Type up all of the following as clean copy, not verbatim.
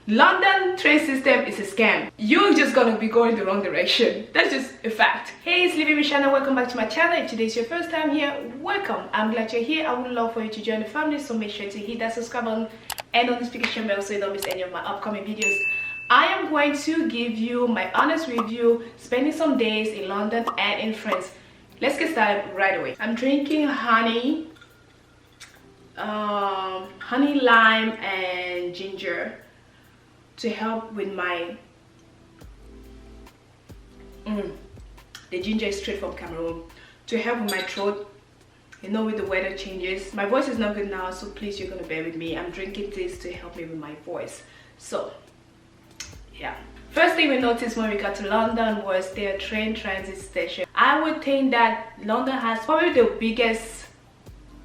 London train system is a scam. You're just gonna be going the wrong direction. That's just a fact. Hey, it's Living with Shana. Welcome back to my channel. If today's your first time here, welcome. I'm glad you're here. I would love for you to join the family, so make sure to hit that subscribe button and notification bell so you don't miss any of my upcoming videos. I am going to give you my honest review, spending some days in London and in France. Let's get started right away. I'm drinking honey, lime and ginger to help with my the ginger is straight from Cameroon, to help with my throat. You know, with the weather changes, my voice is not good now, so please, you're gonna bear with me. I'm drinking this to help me with my voice. So yeah, first thing we noticed when we got to London was their train transit station. I would think that London has probably the biggest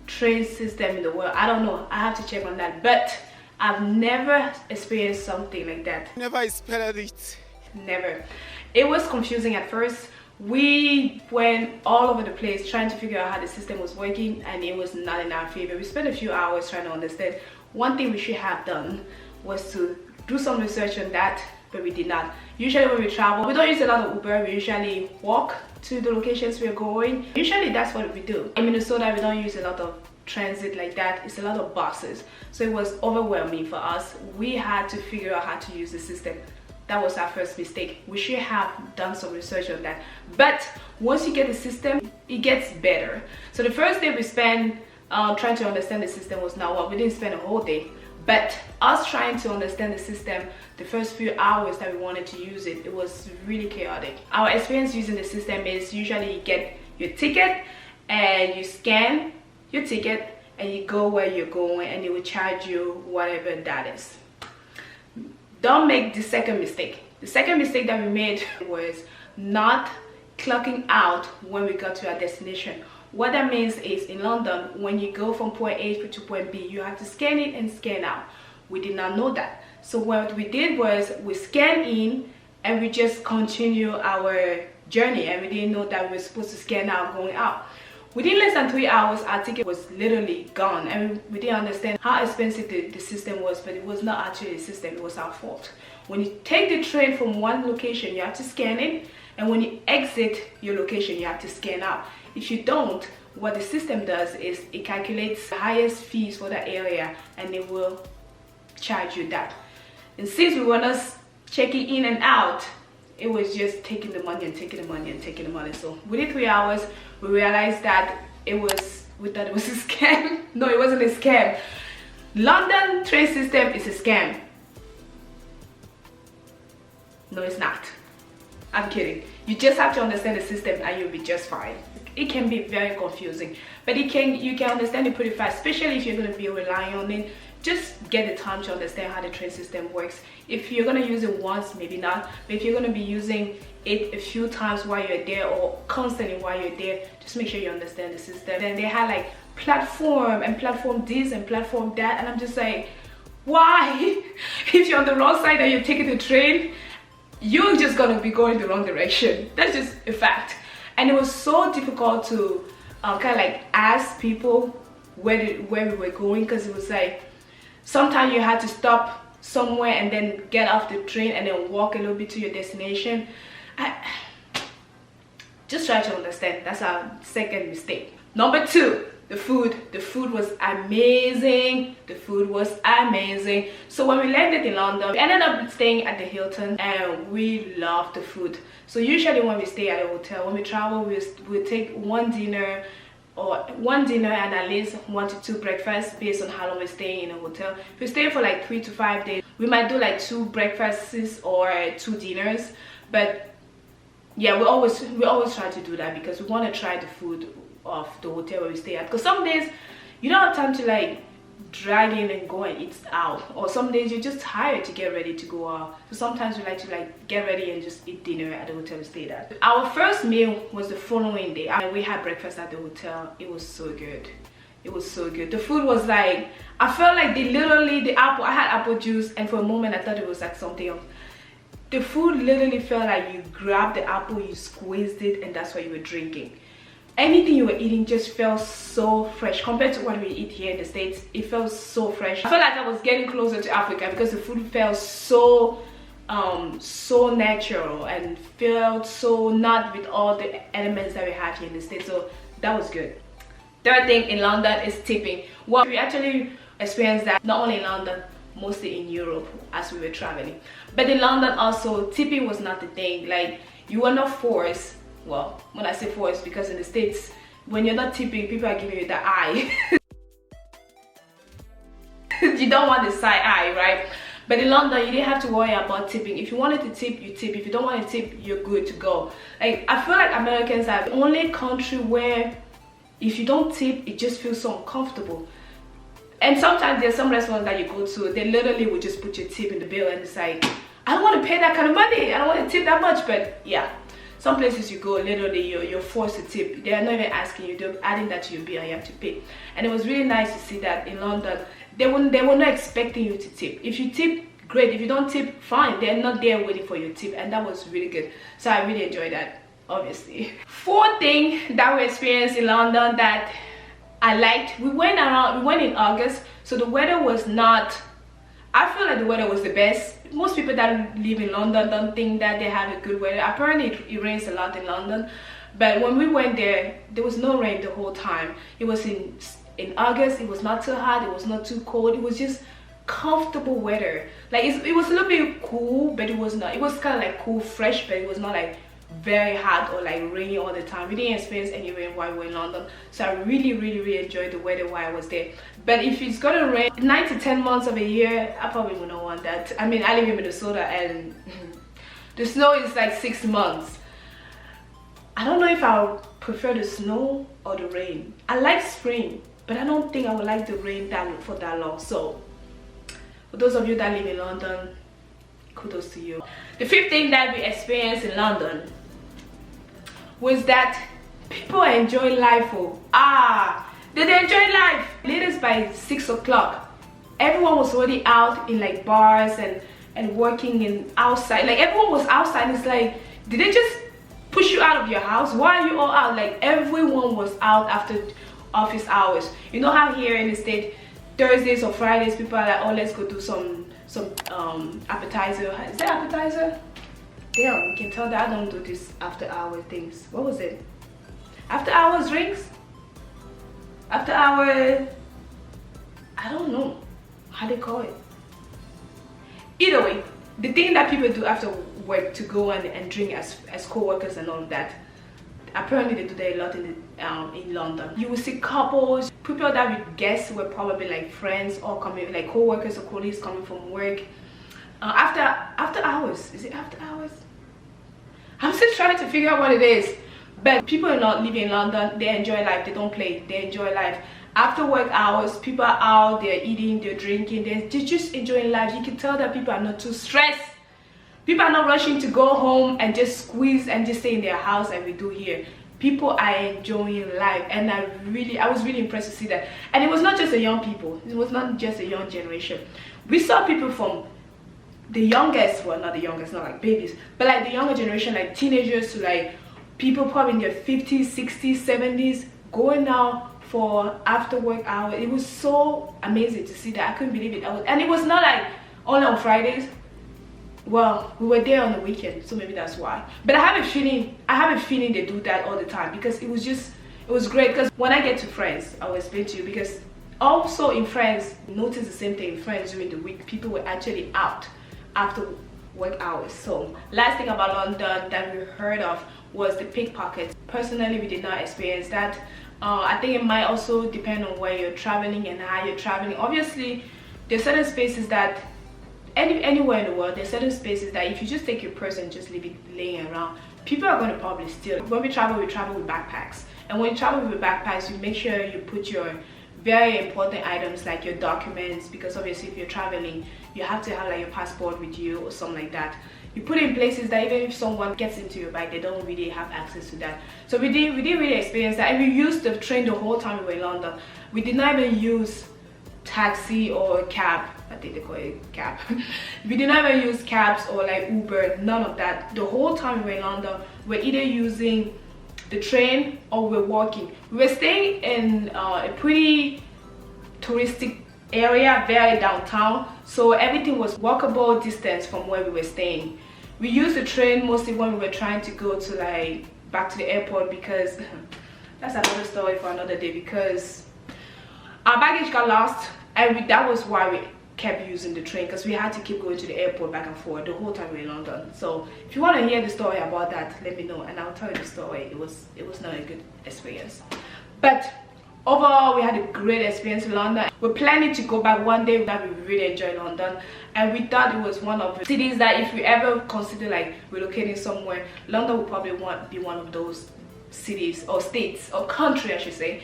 train system in the world. I don't know, I have to check on that, but I've never experienced something like that. Never experienced. Never. It was confusing at first. We went all over the place trying to figure out how the system was working, and it was not in our favor. We spent a few hours trying to understand. One thing we should have done was to do some research on that, but we did not. Usually when we travel, we don't use a lot of Uber. We usually walk to the locations we're going. Usually that's what we do. In Minnesota, we don't use a lot of transit like that. It's a lot of buses, so it was overwhelming for us. We had to figure out how to use the system. That was our first mistake. We should have done some research on that, but once you get the system, it gets better. So the first day we spent trying to understand the system was not what we didn't spend a whole day, but us trying to understand the system, the first few hours that we wanted to use it, it was really chaotic. Our experience using the system is usually you get your ticket and you scan your ticket and you go where you're going, and they will charge you whatever that is. Don't make the second mistake. The second mistake that we made was not clocking out when we got to our destination. What that means is, in London, when you go from point A to point B, you have to scan in and scan out. We did not know that. So what we did was we scanned in and we just continue our journey, and we didn't know that we were supposed to scan out going out. Within less than 3 hours, our ticket was literally gone, and we didn't understand how expensive the system was, but it was not actually the system, it was our fault. When you take the train from one location, you have to scan in, and when you exit your location, you have to scan out. If you don't, what the system does is it calculates the highest fees for that area, and it will charge you that. And since we were not checking in and out, it was just taking the money and taking the money and taking the money. So within 3 hours, we realized that we thought it was a scam. No, it wasn't a scam. London train system is a scam. No, it's not. I'm kidding. You just have to understand the system and you'll be just fine. It can be very confusing, but you can understand it pretty fast, especially if you're going to be relying on it. Just get the time to understand how the train system works. If you're going to use it once, maybe not, but if you're going to be using it a few times while you're there, or constantly while you're there, just make sure you understand the system. Then they had like platform and platform this and platform that, and I'm just like, why? If you're on the wrong side and you're taking the train, you're just going to be going the wrong direction. That's just a fact. And it was so difficult to kind of like ask people where we were going, because it was like sometimes you had to stop somewhere and then get off the train and then walk a little bit to your destination. Just try to understand. That's our second mistake. Number two, the food. The food was amazing. The food was amazing. So when we landed in London, we ended up staying at the Hilton, and we loved the food. So usually when we stay at a hotel, when we travel, we'll take one dinner and at least 1 to 2 breakfasts based on how long we're staying in a hotel. If we're staying for like 3 to 5 days, we might do like 2 breakfasts or 2 dinners. But yeah, we always try to do that because we want to try the food of the hotel where we stay at. Because some days you don't have time to like drag in and go and eat out, or some days you're just tired to get ready to go out. So sometimes we like to like get ready and just eat dinner at the hotel we stayed at. Our first meal was the following day, and we had breakfast at the hotel. It was so good. It was so good. The food was like, I felt like I had apple juice, and for a moment I thought it was like something else. The food literally felt like you grabbed the apple, you squeezed it, and that's what you were drinking. anything you were eating just felt so fresh compared to what we eat here in the States. It felt so fresh. I felt like I was getting closer to Africa because the food felt so so natural and felt so not with all the elements that we have here in the States. So that was good. Third thing in London is tipping. Well, we actually experienced that not only in London, mostly in Europe as we were traveling. But in London also, tipping was not the thing. Like, you were not forced. Well, when I say forced, because in the States, when you're not tipping, people are giving you the eye. You don't want the side eye, right? But in London, you didn't have to worry about tipping. If you wanted to tip, you tip. If you don't want to tip, you're good to go. Like, I feel like Americans are the only country where if you don't tip, it just feels so uncomfortable. And sometimes there's some restaurants that you go to, they literally will just put your tip in the bill and it's like, I don't want to pay that kind of money. I don't want to tip that much. But yeah, some places you go, literally you're forced to tip. They are not even asking you, they're adding that to your bill and you have to pay. And it was really nice to see that in London. They were not expecting you to tip. If you tip, great. If you don't tip, fine. They're not there waiting for your tip, and that was really good. So I really enjoyed that, obviously. Fourth thing that we experienced in London that I liked, we went in August, so the weather was not, I feel like the weather was the best. Most people that live in London don't think that they have a good weather. Apparently it rains a lot in London, but when we went there was no rain the whole time. It was in August. It was not too hot, it was not too cold. It was just comfortable weather. Like, it was a little bit cool, but it was not, it was kind of like cool, fresh, but it was not like very hot or like rainy all the time. We didn't experience any rain while we were in London, so I really enjoyed the weather while I was there. But if it's gonna rain 9 to 10 months of a year, I probably would not want that. I mean, I live in Minnesota and the snow is like 6 months. I don't know if I would prefer the snow or the rain. I like spring, but I don't think I would like the rain for that long. So for those of you that live in London, kudos to you. The fifth thing that we experienced in London was that people enjoy life. They enjoy life. Latest by 6 o'clock, everyone was already out in like bars and working in outside. Like, everyone was outside. It's like, did they just push you out of your house? Why are you all out? Like, everyone was out after office hours. You know how here in the States, Thursdays or Fridays, people are like, oh, let's go do some appetizer. Is that appetizer? Damn, you can tell that I don't do this after hour things. What was it? After hours drinks? After hour, I don't know how they call it. Either way, the thing that people do after work to go and drink as co-workers and all of that, apparently they do that a lot in London. You will see couples, people that we guess were probably like friends or coming, like co-workers or colleagues coming from work. After hours. Is it after hours? I'm still trying to figure out what it is. But people are not living in London, they enjoy life, they don't play, they enjoy life. After work hours, people are out, they're eating, they're drinking, they're just enjoying life. You can tell that people are not too stressed. People are not rushing to go home and just squeeze and just stay in their house like we do here. People are enjoying life, and I was really impressed to see that. And it was not just the young people, it was not just a young generation. We saw people from the youngest, well, not the youngest, not like babies, but like the younger generation, like teenagers to like people probably in their 50s, 60s, 70s, going out for after work hours. It was so amazing to see that. I couldn't believe it. And it was not like only on Fridays. Well, we were there on the weekend, so maybe that's why. But I have a feeling they do that all the time, because it was great. Because when I get to France, I will explain to you, because also in France, notice the same thing in France during the week, people were actually out after work hours. So last thing about London that we heard of was the pickpockets. Personally, we did not experience that. I think it might also depend on where you're traveling and how you're traveling. Obviously, there's certain spaces that anywhere in the world, there's certain spaces that if you just take your purse and just leave it laying around, people are going to probably steal. When we travel with backpacks, and when you travel with backpacks, you make sure you put your very important items like your documents, because obviously if you're traveling, you have to have like your passport with you or something like that. You put it in places that even if someone gets into your bag, they don't really have access to that. So we didn't really experience that. And we used the train the whole time we were in London. We did not even use taxi or cab. I think they call it cab. We did not even use cabs or like Uber, none of that. The whole time we were in London, we're either using the train or we were walking. We were staying in a pretty touristic area, very downtown, so everything was walkable distance from where we were staying. We used the train mostly when we were trying to go to like back to the airport, because that's another story for another day, because our baggage got lost, and that was why we kept using the train, because we had to keep going to the airport back and forth the whole time we were in London. So if you want to hear the story about that, let me know and I'll tell you the story. It was not a good experience, but overall we had a great experience in London. We're planning to go back one day that we really enjoyed London, and we thought it was one of the cities that if we ever consider like relocating somewhere, London would probably be one of those cities or states or country I should say,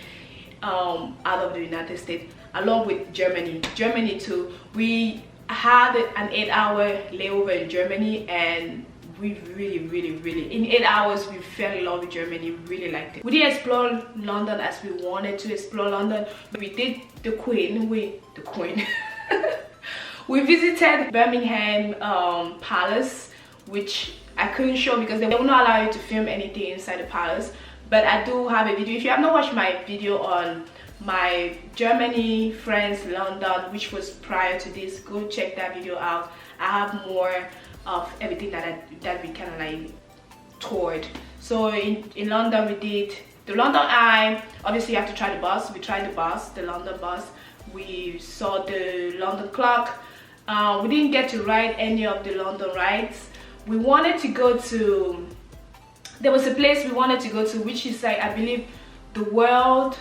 out of the United States, along with Germany too. We had an 8-hour layover in Germany, and we really in 8 hours we fell in love with Germany. We really liked it. We didn't explore London as we wanted to explore London, but we did the Queen. We visited Buckingham Palace, which I couldn't show because they will not allow you to film anything inside the palace, but I do have a video. If you have not watched my video on my Germany, France, London, which was prior to this, go check that video out. I have more of everything that we kind of like toured. So in London we did the London Eye. Obviously you have to try the bus. We tried the London bus. We saw the London clock. We didn't get to ride any of the London rides. We wanted to go to, there was a place we wanted to go to, which is like, I believe, the world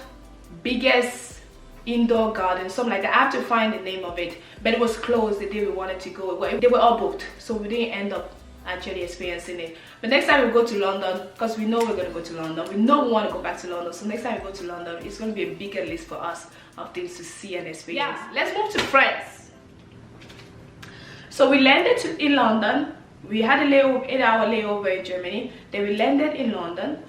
biggest indoor garden, something like that. I have to find the name of it, but it was closed the day we wanted to go. They were all booked, so we didn't end up actually experiencing it. But next time we go to London, because we know we're going to go to London, we know we want to go back to London, so next time we go to London, it's going to be a bigger list for us of things to see and experience. Yeah, let's move to France. So we landed in London. We had a 8-hour layover in Germany. Then we landed in London,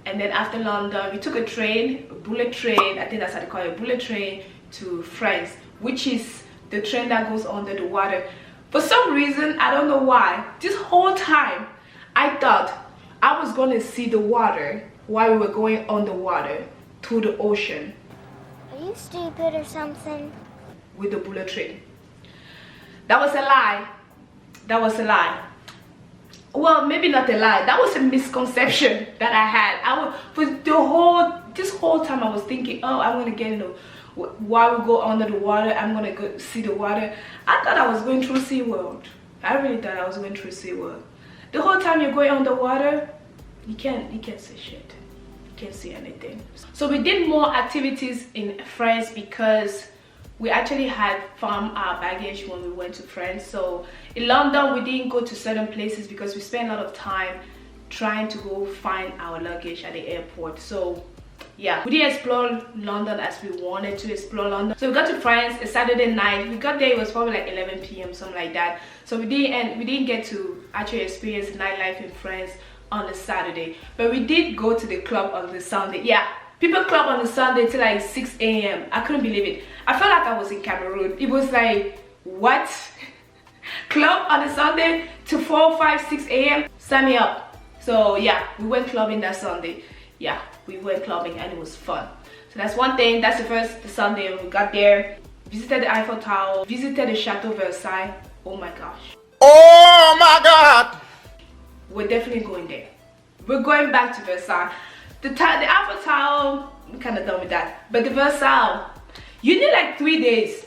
and then after London we took a train, a bullet train, I think that's how they call it, a bullet train, to France, which is the train that goes under the water. For some reason, I don't know why, this whole time I thought I was going to see the water while we were going underwater to the ocean. Are you stupid or something? With the bullet train. That was a lie. That was a lie. Well, maybe not a lie. That was a misconception that I had. This whole time I was thinking, oh, I'm gonna get while we go under the water, I'm gonna go see the water. I thought I was going through SeaWorld. I really thought I was going through SeaWorld. The whole time you're going underwater, you can't see shit. You can't see anything. So we did more activities in France because we actually had found our baggage when we went to France. So in London we didn't go to certain places because we spent a lot of time trying to go find our luggage at the airport. So yeah, we didn't explore London as we wanted to explore London. So we got to France a Saturday night. We got there, it was probably like 11 p.m, something like that. So we didn't get to actually experience nightlife in France on a Saturday, but we did go to the club on the Sunday. Yeah, people club on the Sunday till like 6 a.m. I couldn't believe it. I felt like I was in Cameroon. It was like, what? Club on a Sunday to 4, 5, 6 a.m. Sign me up. So yeah, we went clubbing that Sunday. Yeah, we went clubbing and it was fun. So that's one thing. That's the Sunday we got there. Visited the Eiffel Tower. Visited the Chateau Versailles. Oh my gosh. Oh my God. We're definitely going there. We're going back to Versailles. The Eiffel Tower, I'm kind of done with that. But the Versailles, you need like 3 days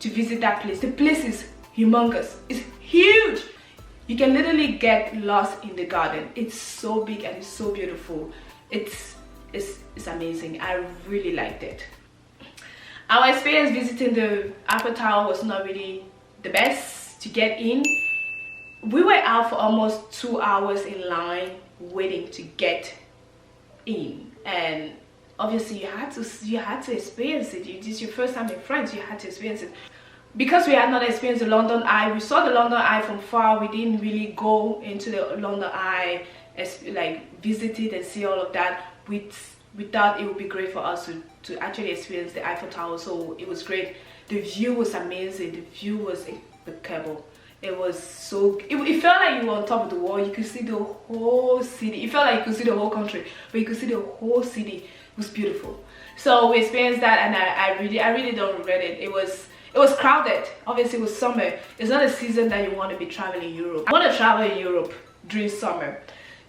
to visit that place. The place is humongous. It's huge. You can literally get lost in the garden. It's so big and it's so beautiful. It's amazing. I really liked it. Our experience visiting the Eiffel Tower was not really the best to get in. We were out for almost 2 hours in line waiting to get in, and obviously you had to experience it. This is your first time in France, you had to experience it. Because we had not experienced the London Eye, we saw the London Eye from far. We didn't really go into the London Eye, like visit it and see all of that. We thought it would be great for us to actually experience the Eiffel Tower, so it was great. The view was amazing. The view was impeccable. It was so, it felt like you were on top of the world. You could see the whole city. It felt like you could see the whole country, but you could see the whole city. It was beautiful. So we experienced that, and I really don't regret it. It was crowded. Obviously it was summer. It's not a season that you want to be traveling Europe. I want to travel in Europe during summer.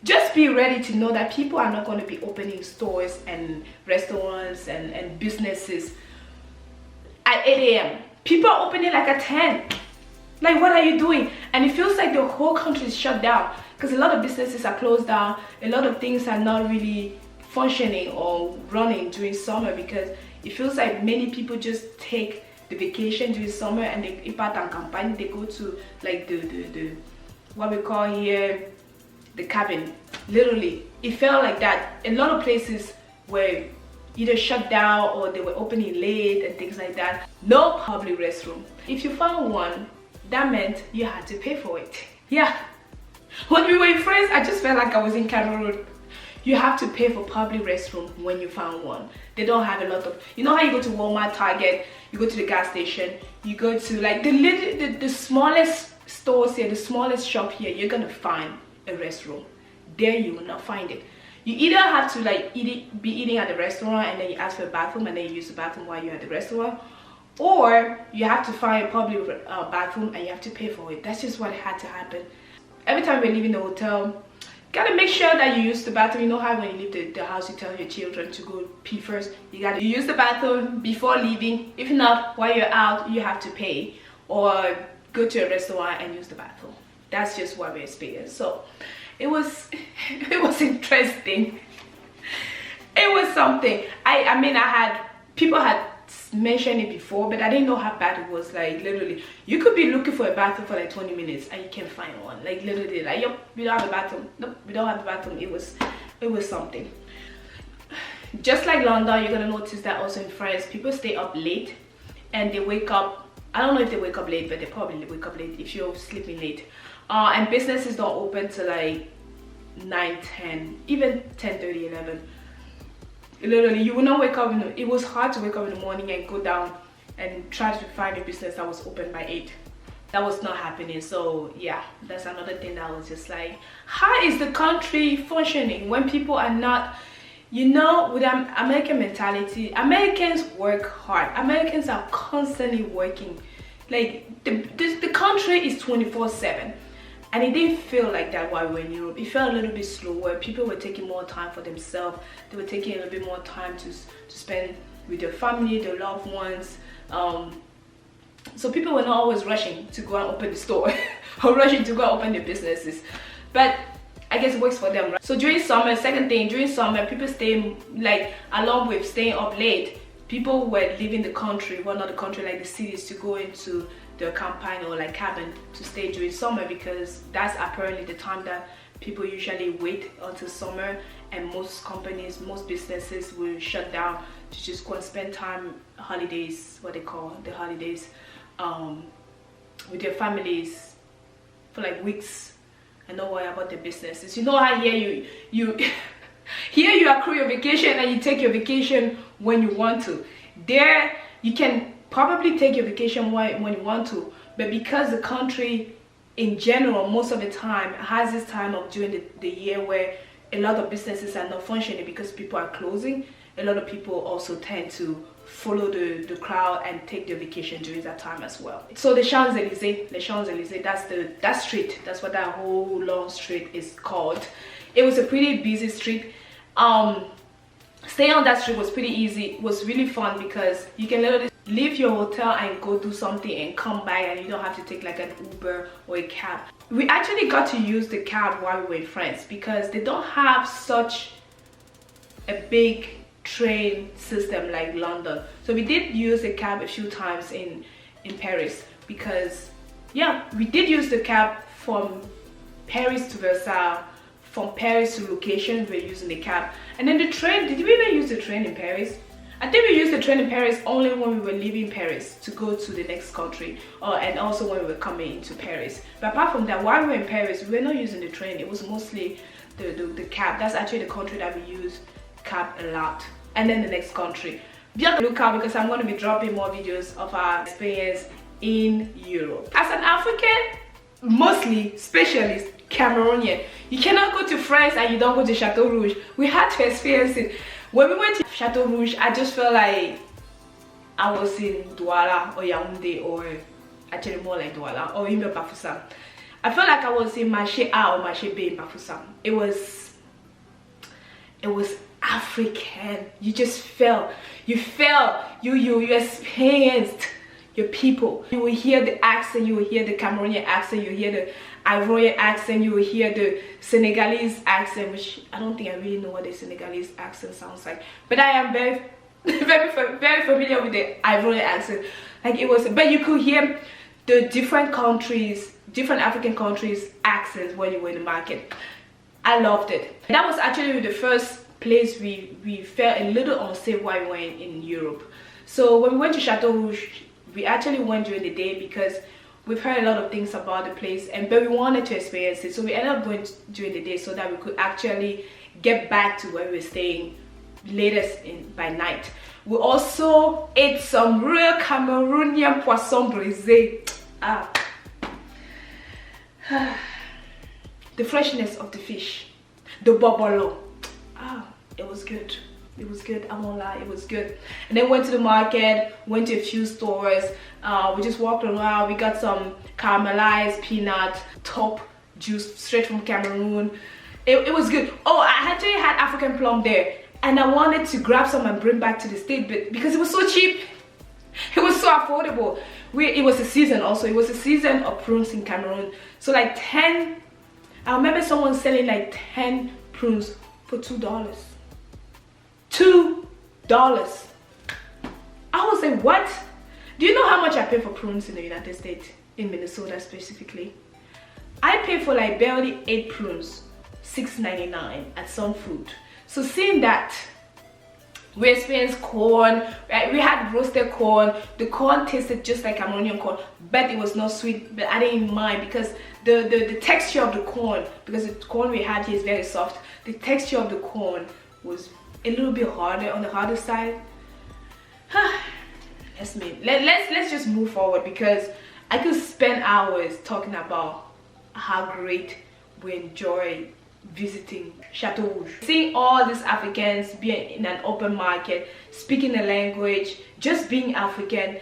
Just be ready to know that people are not going to be opening stores and restaurants and businesses at 8 a.m. People are opening like at 10. Like, what are you doing? And it feels like the whole country is shut down because a lot of businesses are closed down. A lot of things are not really functioning or running during summer because it feels like many people just take the vacation during summer and they part on campaign. They go to like the what we call here the cabin. Literally, it felt like that. A lot of places were either shut down or they were opening late and things like that. No public restroom. If you found one, that meant you had to pay for it. Yeah. When we were in France, I just felt like I was in Cameroon. You have to pay for public restroom when you found one. They don't have a lot of, you know how you go to Walmart, Target, you go to the gas station, you go to like the smallest stores here, the smallest shop here, you're gonna find a restroom. There you will not find it. You either have to like be eating at the restaurant and then you ask for a bathroom and then you use the bathroom while you're at the restaurant, or you have to find a public bathroom and you have to pay for it. That's just what had to happen. Every time we're leaving the hotel, gotta make sure that you use the bathroom. You know how when you leave the house, you tell your children to go pee first. You gotta use the bathroom before leaving. If not, while you're out, you have to pay or go to a restaurant and use the bathroom. That's just what we experienced. So it was interesting. It was something. I mean, people had mentioned it before, but I didn't know how bad it was. Like, literally, you could be looking for a bathroom for like 20 minutes and you can't find one. Like, literally, like, yep, we don't have a bathroom. Nope, we don't have a bathroom. It was something. Just like London, you're gonna notice that also in France, people stay up late and they wake up. I don't know if they wake up late, but they probably wake up late if you're sleeping late. And businesses don't open till like 9, 10, even 10:30, 11. Literally, you will not wake up. It was hard to wake up in the morning and go down and try to find a business that was open by 8. That was not happening. So yeah, that's another thing that was just like, how is the country functioning when people are not, you know, with American mentality? Americans work hard. Americans are constantly working. Like the country is 24/7. And it didn't feel like that while we were in Europe. It felt a little bit slower. People were taking more time for themselves. They were taking a little bit more time to spend with their family, their loved ones. So people were not always rushing to go and open the store or rushing to go and open their businesses. But I guess it works for them, right? So during summer, second thing, during summer, people stay, like, along with staying up late, people were leaving the country, well, not the country, like the cities, to go into their campaign or like cabin to stay during summer, because that's apparently the time that people usually wait until summer, and most companies, most businesses will shut down to just go and spend time, holidays, what they call the holidays, with their families for like weeks and not worry about their businesses. You know how here you here you accrue your vacation and you take your vacation when you want to. There you can probably take your vacation when you want to, but because the country in general most of the time has this time of during the year where a lot of businesses are not functioning because people are closing, a lot of people also tend to follow the crowd and take their vacation during that time as well. So the Champs-Élysées, that street, that's what that whole long street is called. It was a pretty busy street. Staying on that street was pretty easy. It was really fun because you can literally leave your hotel and go do something and come back, and you don't have to take like an Uber or a cab. We actually got to use the cab while we were in France because they don't have such a big train system like London. So we did use the cab a few times in Paris because, yeah, we did use the cab from Paris to Versailles. From Paris to location, we're using the cab. And then the train, did we even use the train in Paris? I think we used the train in Paris only when we were leaving Paris to go to the next country, and also when we were coming into Paris. But apart from that, while we were in Paris, we were not using the train. It was mostly the cab. That's actually the country that we use cab a lot. And then the next country. Be on the lookout because I'm going to be dropping more videos of our experience in Europe. As an African, mostly specialist Cameroonian. You cannot go to France and you don't go to Chateau Rouge. We had to experience it. When we went to Chateau Rouge, I just felt like I was in Douala or Yaoundé, or actually more like Douala or even Bafoussam. I felt like I was in Marché A or Marché B in Bafoussam. It was African. You just felt, you experienced your people. You will hear the accent, you will hear the Cameroonian accent, you will hear the Ivorian accent, you will hear the Senegalese accent, which I don't think I really know what the Senegalese accent sounds like, but I am very very familiar with the Ivorian accent. Like it was, but you could hear the different countries, different African countries accents when you were in the market. I loved it. That was actually the first place we felt a little unsafe while we were in Europe. So when we went to Chateau Rouge, we actually went during the day because we've heard a lot of things about the place, but we wanted to experience it. So we ended up going during the day so that we could actually get back to where we were staying latest by night. We also ate some real Cameroonian poisson brisé. The freshness of the fish, the bobolo. It was good. It was good. I won't lie, it was good. And then went to the market, went to a few stores. We just walked around. We got some caramelized peanut top juice straight from Cameroon. It was good. Oh, I actually had African plum there, and I wanted to grab some and bring back to the state, but because it was so cheap, it was so affordable. It was a season also. It was a season of prunes in Cameroon. So like 10, I remember someone selling like 10 prunes for $2. $2. I was like, what? Do you know how much I pay for prunes in the United States, in Minnesota specifically? I paid for like barely 8 prunes, $6.99 at some food. So seeing that, we experienced corn, right? We had roasted corn. The corn tasted just like Cameroonian corn, but it was not sweet, but I didn't mind because the texture of the corn, because the corn we had here is very soft, the texture of the corn was a little bit harder, on the harder side. Let's just move forward, because I could spend hours talking about how great we enjoy visiting Chateau Rouge. Seeing all these Africans being in an open market, speaking the language, just being African.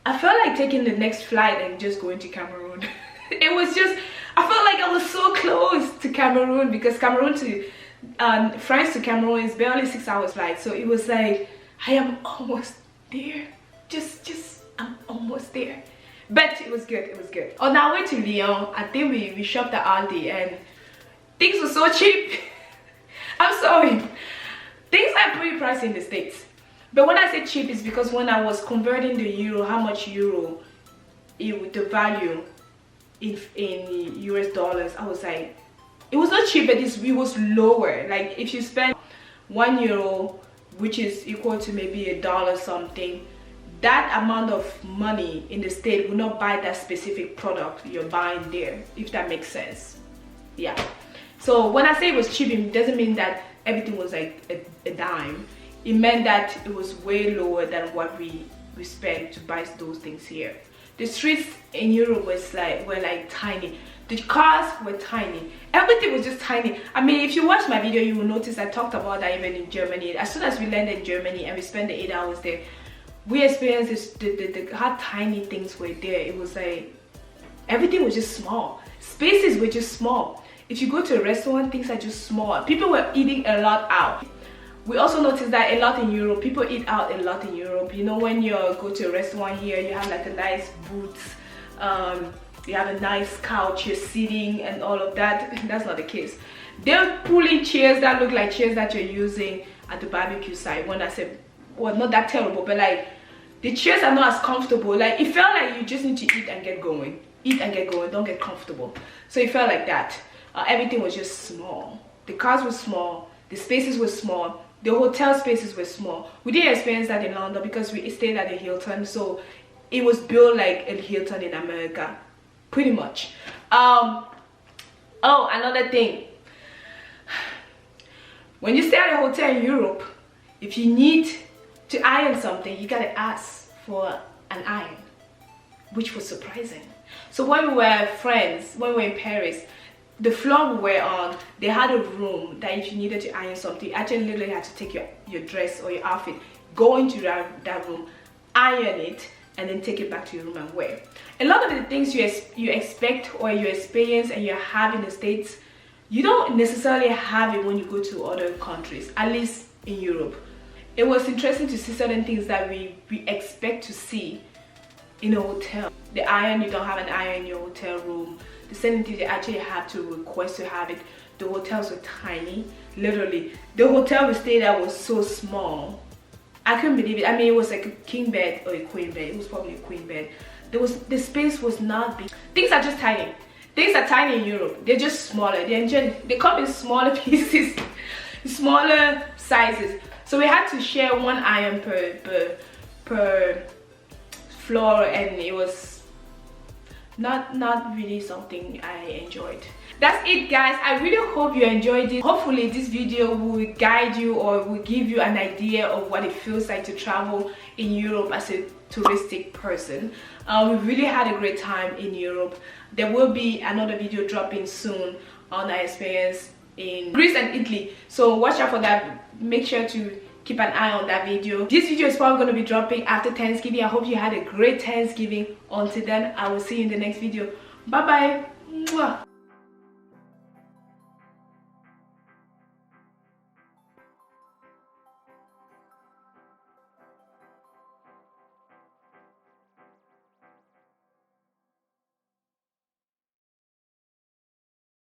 I felt like taking the next flight and just going to Cameroon. It was just, I felt like I was so close to Cameroon, because Cameroon to France to Cameroon is barely 6 hours flight. So it was like, I am almost there. I'm almost there. But it was good, it was good. On our way to Lyon, I think we shopped at Aldi, and things were so cheap. I'm sorry. Things are pretty pricey in the States. But when I say cheap, it's because when I was converting the euro, how much euro, the value in US dollars, I was like, it was not cheap, but it was lower. Like if you spend €1, which is equal to maybe $1 something, that amount of money in the state will not buy that specific product you're buying there, if that makes sense. Yeah. So when I say it was cheap, it doesn't mean that everything was like a dime. It meant that it was way lower than what we spent to buy those things here. The streets in Europe were like tiny. The cars were tiny. Everything was just tiny. I mean, if you watch my video, you will notice I talked about that even in Germany. As soon as we landed in Germany and we spent the 8 hours there, we experienced how tiny things were there. It was like everything was just small. Spaces were just small. If you go to a restaurant, things are just small. People were eating a lot out. We also noticed that a lot in Europe, people eat out a lot in Europe. You know, when you go to a restaurant here, you have like a nice booth, you have a nice couch, you're sitting and all of that. That's not the case. They're pulling chairs that look like chairs that you're using at the barbecue site. When I said, well, not that terrible, but like the chairs are not as comfortable. Like it felt like you just need to eat and get going. Eat and get going, don't get comfortable. So it felt like that. Everything was just small. The cars were small, the spaces were small, the hotel spaces were small. We didn't experience that in London because we stayed at the Hilton, so it was built like a Hilton in America, pretty much. Oh, another thing. When you stay at a hotel in Europe, if you need to iron something, you gotta ask for an iron, which was surprising. So when we were friends, when we were in Paris, the floor we were on, they had a room that if you needed to iron something, you actually literally had to take your dress or your outfit, go into that room, iron it, and then take it back to your room and wear. A lot of the things you expect or you experience and you have in the States, you don't necessarily have it when you go to other countries, at least in Europe. It was interesting to see certain things that we expect to see in a hotel. The iron, you don't have an iron in your hotel room. The certain things you actually have to request to have it. The hotels were tiny, literally. The hotel we stayed at was so small. I couldn't believe it. I mean, it was like a king bed or a queen bed. It was probably a queen bed. The space was not big. Things are just tiny. Things are tiny in Europe. They're just smaller. They come in smaller pieces, smaller sizes. So we had to share one iron per floor, and it was not really something I enjoyed. That's it, guys. I really hope you enjoyed it. Hopefully this video will guide you or will give you an idea of what it feels like to travel in Europe as a touristic person. We really had a great time in Europe. There will be another video dropping soon on our experience in Greece and Italy, so watch out for that. Make sure to keep an eye on that video. This video is probably going to be dropping after Thanksgiving. I hope you had a great Thanksgiving. Until then, I will see you in the next video. Bye bye.